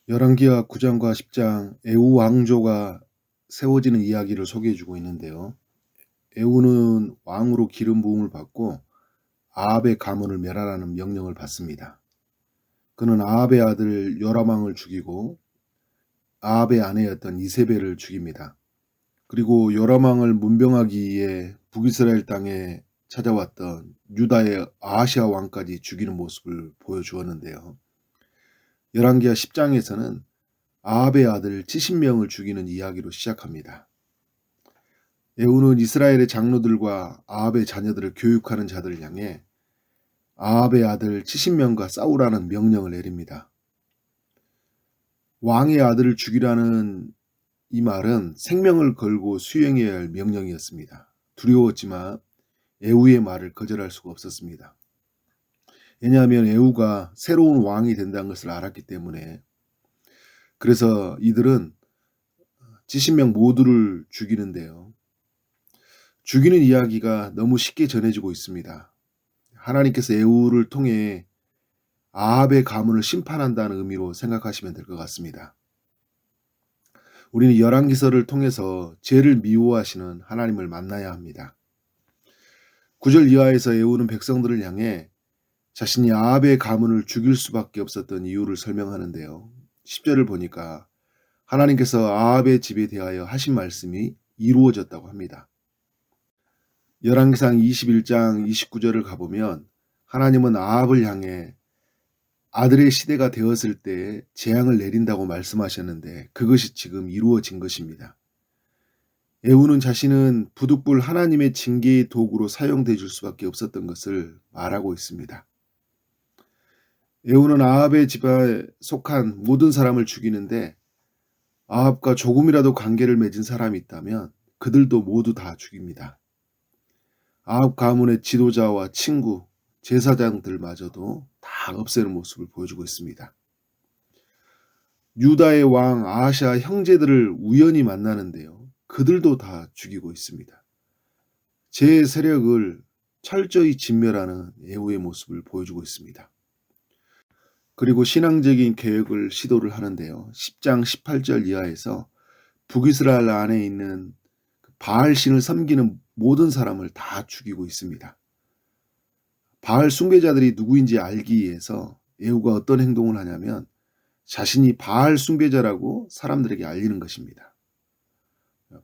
열왕기하 9장과 10장 에우 왕조가 세워지는 이야기를 소개해주고 있는데요. 에우는 왕으로 기름 부음을 받고 아합의 가문을 멸하라는 명령을 받습니다. 그는 아합의 아들 요람왕을 죽이고 아합의 아내였던 이세벨을 죽입니다. 그리고 요람왕을 문병하기 위해 북이스라엘 땅에 찾아왔던 유다의 아하시아 왕까지 죽이는 모습을 보여주었는데요. 열왕기하 10장에서는 아합의 아들 70명을 죽이는 이야기로 시작합니다. 에후는 이스라엘의 장로들과 아합의 자녀들을 교육하는 자들을 향해 아합의 아들 70명과 싸우라는 명령을 내립니다. 왕의 아들을 죽이라는 이 말은 생명을 걸고 수행해야 할 명령이었습니다. 두려웠지만 에후의 말을 거절할 수가 없었습니다. 왜냐하면 에후가 새로운 왕이 된다는 것을 알았기 때문에. 그래서 이들은 70명 모두를 죽이는데요. 죽이는 이야기가 너무 쉽게 전해지고 있습니다. 하나님께서 에후를 통해 아합의 가문을 심판한다는 의미로 생각하시면 될 것 같습니다. 우리는 열왕기서를 통해서 죄를 미워하시는 하나님을 만나야 합니다. 9절 이하에서 에후는 백성들을 향해 자신이 아합의 가문을 죽일 수밖에 없었던 이유를 설명하는데요. 10절을 보니까 하나님께서 아합의 집에 대하여 하신 말씀이 이루어졌다고 합니다. 열왕기상 21장 29절을 가보면 하나님은 아합을 향해 아들의 시대가 되었을 때 재앙을 내린다고 말씀하셨는데 그것이 지금 이루어진 것입니다. 에후는 자신은 부득불 하나님의 징계의 도구로 사용될 수밖에 없었던 것을 말하고 있습니다. 에후는 아합의 집에 속한 모든 사람을 죽이는데 아합과 조금이라도 관계를 맺은 사람이 있다면 그들도 모두 다 죽입니다. 아합 가문의 지도자와 친구, 제사장들마저도 다 없애는 모습을 보여주고 있습니다. 유다의 왕 아하시아 형제들을 우연히 만나는데요. 그들도 다 죽이고 있습니다. 제 세력을 철저히 진멸하는 에후의 모습을 보여주고 있습니다. 그리고 신앙적인 계획을 시도를 하는데요. 10장 18절 이하에서 북이스라엘 안에 있는 바알신을 섬기는 모든 사람을 다 죽이고 있습니다. 바알 숭배자들이 누구인지 알기 위해서 에후가 어떤 행동을 하냐면 자신이 바알 숭배자라고 사람들에게 알리는 것입니다.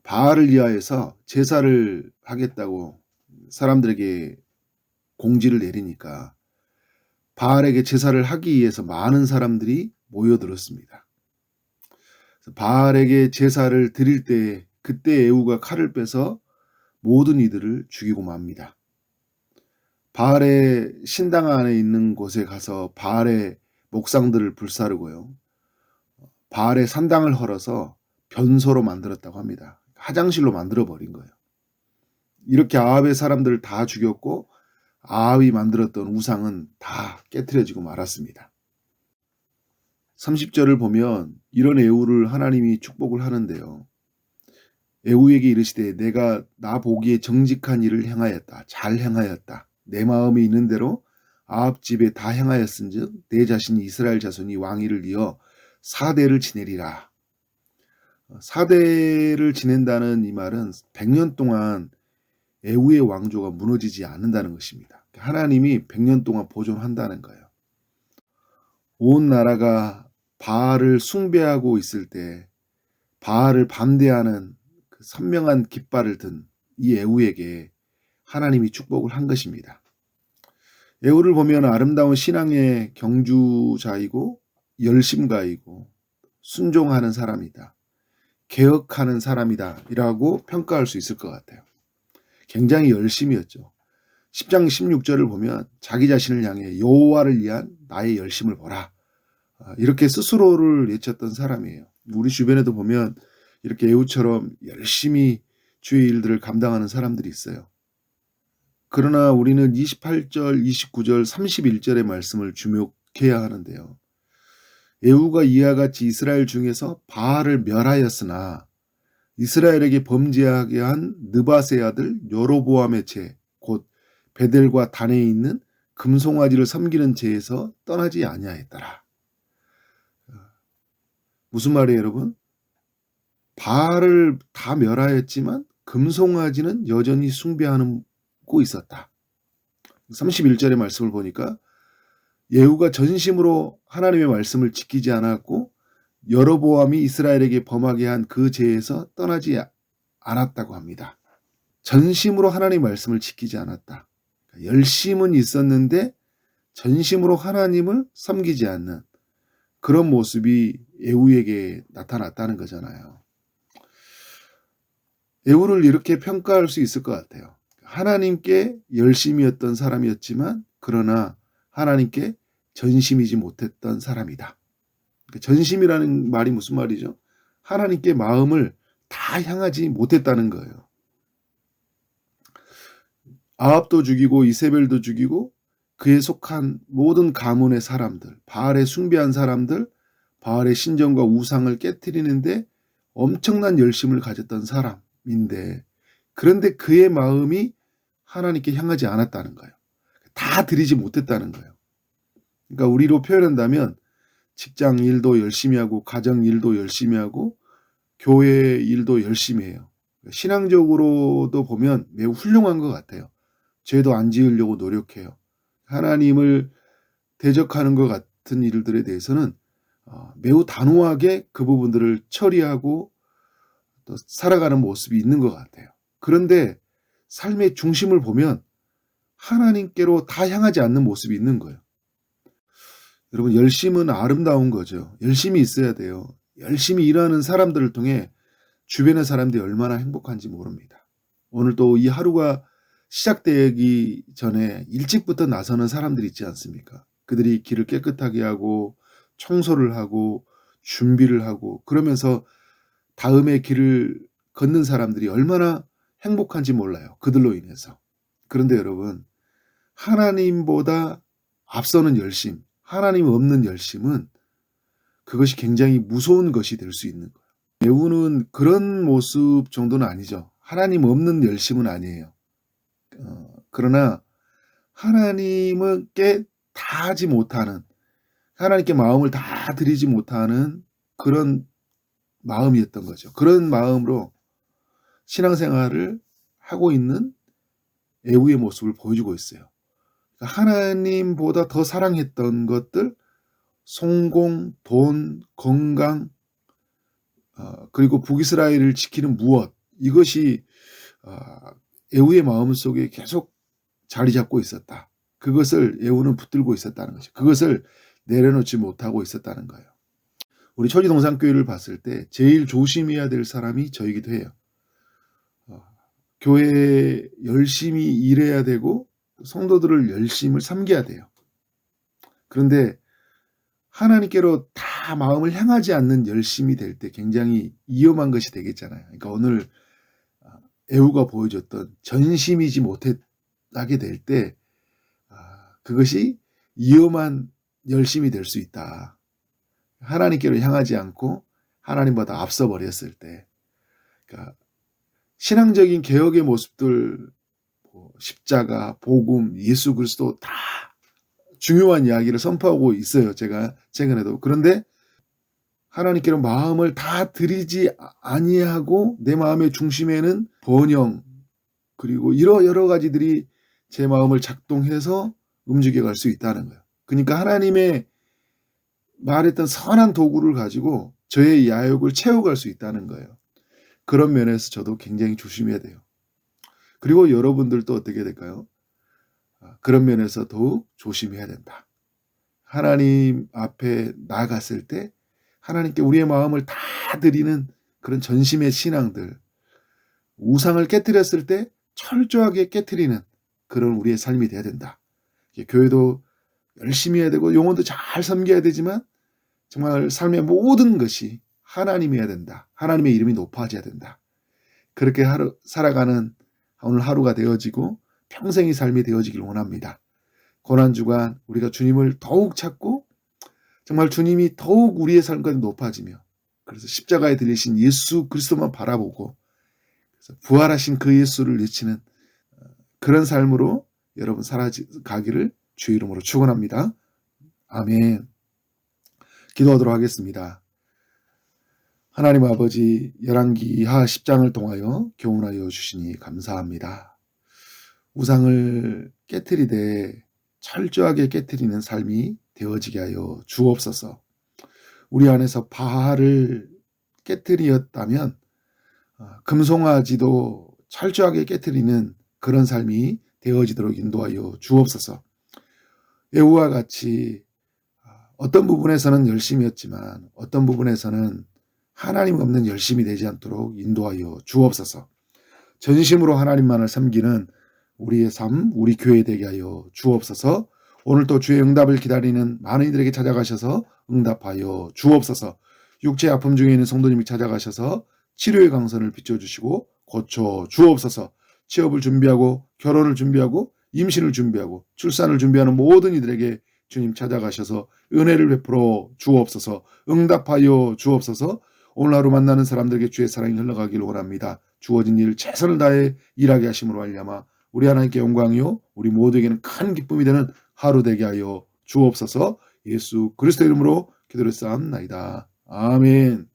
바알을 위하여서 제사를 하겠다고 사람들에게 공지를 내리니까 바알에게 제사를 하기 위해서 많은 사람들이 모여들었습니다. 바알에게 제사를 드릴 때 그때 에후가 칼을 빼서 모든 이들을 죽이고 맙니다. 바알의 신당 안에 있는 곳에 가서 바알의 목상들을 불사르고요. 바알의 산당을 헐어서 변소로 만들었다고 합니다. 화장실로 만들어버린 거예요. 이렇게 아합의 사람들을 다 죽였고 아합이 만들었던 우상은 다 깨트려지고 말았습니다. 30절을 보면 이런 에후를 하나님이 축복을 하는데요. 에후에게 이르시되 내가 나 보기에 정직한 일을 행하였다. 잘 행하였다. 내 마음에 있는 대로 아합 집에 다 행하였은즉 내 자신이 이스라엘 자손이 왕위를 이어 4대를 지내리라. 4대를 지낸다는 이 말은 100년 동안 에후의 왕조가 무너지지 않는다는 것입니다. 하나님이 100년 동안 보존한다는 거예요. 온 나라가 바알을 숭배하고 있을 때 바알을 반대하는 그 선명한 깃발을 든 이 에후에게 하나님이 축복을 한 것입니다. 에후를 보면 아름다운 신앙의 경주자이고 열심가이고 순종하는 사람이다. 개혁하는 사람이다. 이라고 평가할 수 있을 것 같아요. 굉장히 열심이었죠. 10장 16절을 보면 자기 자신을 향해 여호와를 위한 나의 열심을 보라. 이렇게 스스로를 외쳤던 사람이에요. 우리 주변에도 보면 이렇게 에후처럼 열심히 주의 일들을 감당하는 사람들이 있어요. 그러나 우리는 28절, 29절, 31절의 말씀을 주목해야 하는데요. 에후가 이와 같이 이스라엘 중에서 바알을 멸하였으나 이스라엘에게 범죄하게 한 느밧의 아들 여로보암의 죄, 곧 베델과 단에 있는 금송아지를 섬기는 죄에서 떠나지 아니하였더라. 무슨 말이에요, 여러분? 바알을 다 멸하였지만 금송아지는 여전히 숭배하고 있었다. 31절의 말씀을 보니까 예후가 전심으로 하나님의 말씀을 지키지 않았고 여로보암이 이스라엘에게 범하게 한 그 죄에서 떠나지 않았다고 합니다. 전심으로 하나님의 말씀을 지키지 않았다. 열심은 있었는데 전심으로 하나님을 섬기지 않는 그런 모습이 예후에게 나타났다는 거잖아요. 예후를 이렇게 평가할 수 있을 것 같아요. 하나님께 열심이었던 사람이었지만 그러나 하나님께 전심이지 못했던 사람이다. 전심이라는 말이 무슨 말이죠? 하나님께 마음을 다 향하지 못했다는 거예요. 아합도 죽이고 이세벨도 죽이고 그에 속한 모든 가문의 사람들, 바알에 숭배한 사람들, 바알의 신전과 우상을 깨트리는데 엄청난 열심을 가졌던 사람인데 그런데 그의 마음이 하나님께 향하지 않았다는 거예요. 다 드리지 못했다는 거예요. 그러니까 우리로 표현한다면 직장 일도 열심히 하고 가정 일도 열심히 하고 교회 일도 열심히 해요. 신앙적으로도 보면 매우 훌륭한 것 같아요. 죄도 안 지으려고 노력해요. 하나님을 대적하는 것 같은 일들에 대해서는 매우 단호하게 그 부분들을 처리하고 또 살아가는 모습이 있는 것 같아요. 그런데 삶의 중심을 보면 하나님께로 다 향하지 않는 모습이 있는 거예요. 여러분, 열심은 아름다운 거죠. 열심히 있어야 돼요. 열심히 일하는 사람들을 통해 주변의 사람들이 얼마나 행복한지 모릅니다. 오늘 또 이 하루가 시작되기 전에 일찍부터 나서는 사람들이 있지 않습니까? 그들이 길을 깨끗하게 하고 청소를 하고 준비를 하고 그러면서 다음에 길을 걷는 사람들이 얼마나 행복한지 몰라요. 그들로 인해서. 그런데 여러분, 하나님보다 앞서는 열심, 하나님 없는 열심은 그것이 굉장히 무서운 것이 될 수 있는 거예요. 예후는 그런 모습 정도는 아니죠. 하나님 없는 열심은 아니에요. 그러나 하나님께 다 하지 못하는, 하나님께 마음을 다 드리지 못하는 그런 마음이었던 거죠. 그런 마음으로 신앙생활을 하고 있는 예후의 모습을 보여주고 있어요. 하나님보다 더 사랑했던 것들, 성공, 돈, 건강, 그리고 북이스라엘을 지키는 무엇, 이것이 예후의 마음속에 계속 자리 잡고 있었다. 그것을 예후는 붙들고 있었다는 것이죠. 그것을 내려놓지 못하고 있었다는 거예요. 우리 초지동산교회를 봤을 때 제일 조심해야 될 사람이 저이기도 해요. 교회에 열심히 일해야 되고 성도들을 열심히 섬겨야 돼요. 그런데 하나님께로 다 마음을 향하지 않는 열심이 될 때 굉장히 위험한 것이 되겠잖아요. 그러니까 오늘 예후가 보여줬던 전심이지 못하게 될 때 그것이 위험한 열심이 될 수 있다. 하나님께로 향하지 않고 하나님보다 앞서 버렸을 때, 그러니까 신앙적인 개혁의 모습들, 십자가, 복음, 예수 그리스도 다 중요한 이야기를 선포하고 있어요. 제가 최근에도. 그런데 하나님께로 마음을 다 드리지 아니하고 내 마음의 중심에는 번영 그리고 여러 가지들이 제 마음을 작동해서 움직여 갈 수 있다는 거예요. 그러니까 하나님의 말했던 선한 도구를 가지고 저의 야욕을 채워갈 수 있다는 거예요. 그런 면에서 저도 굉장히 조심해야 돼요. 그리고 여러분들도 어떻게 될까요? 그런 면에서 더욱 조심해야 된다. 하나님 앞에 나아갔을 때 하나님께 우리의 마음을 다 드리는 그런 전심의 신앙들, 우상을 깨트렸을 때 철저하게 깨트리는 그런 우리의 삶이 돼야 된다. 교회도 열심히 해야 되고 영혼도 잘 섬겨야 되지만 정말 삶의 모든 것이 하나님이어야 된다. 하나님의 이름이 높아져야 된다. 그렇게 살아가는 오늘 하루가 되어지고 평생의 삶이 되어지길 원합니다. 고난주간 우리가 주님을 더욱 찾고 정말 주님이 더욱 우리의 삶까지 높아지며 그래서 십자가에 들리신 예수 그리스도만 바라보고 그래서 부활하신 그 예수를 외치는 그런 삶으로 여러분 살아가기를 주의 이름으로 축원합니다. 아멘. 기도하도록 하겠습니다. 하나님 아버지, 열왕기하 10장을 통하여 교훈하여 주시니 감사합니다. 우상을 깨트리되 철저하게 깨트리는 삶이 되어지게 하여 주옵소서. 우리 안에서 바알을 깨트리었다면 금송아지도 철저하게 깨트리는 그런 삶이 되어지도록 인도하여 주옵소서. 에우와 같이 어떤 부분에서는 열심이었지만 어떤 부분에서는 하나님 없는 열심이 되지 않도록 인도하여 주옵소서. 전심으로 하나님만을 섬기는 우리의 삶, 우리 교회 되게 하여 주옵소서. 오늘도 주의 응답을 기다리는 많은 이들에게 찾아가셔서 응답하여 주옵소서. 육체 아픔 중에 있는 성도님이 찾아가셔서 치료의 강선을 비춰주시고 고쳐 주옵소서. 취업을 준비하고 결혼을 준비하고 임신을 준비하고 출산을 준비하는 모든 이들에게 주님 찾아가셔서 은혜를 베풀어 주옵소서. 응답하여 주옵소서. 오늘 하루 만나는 사람들에게 주의 사랑이 흘러가기를 원합니다. 주어진 일 최선을 다해 일하게 하심으로 말미암아 우리 하나님께 영광이요 우리 모두에게는 큰 기쁨이 되는 하루 되게 하여 주옵소서. 예수 그리스도 이름으로 기도를 쌓옵나이다. 아멘.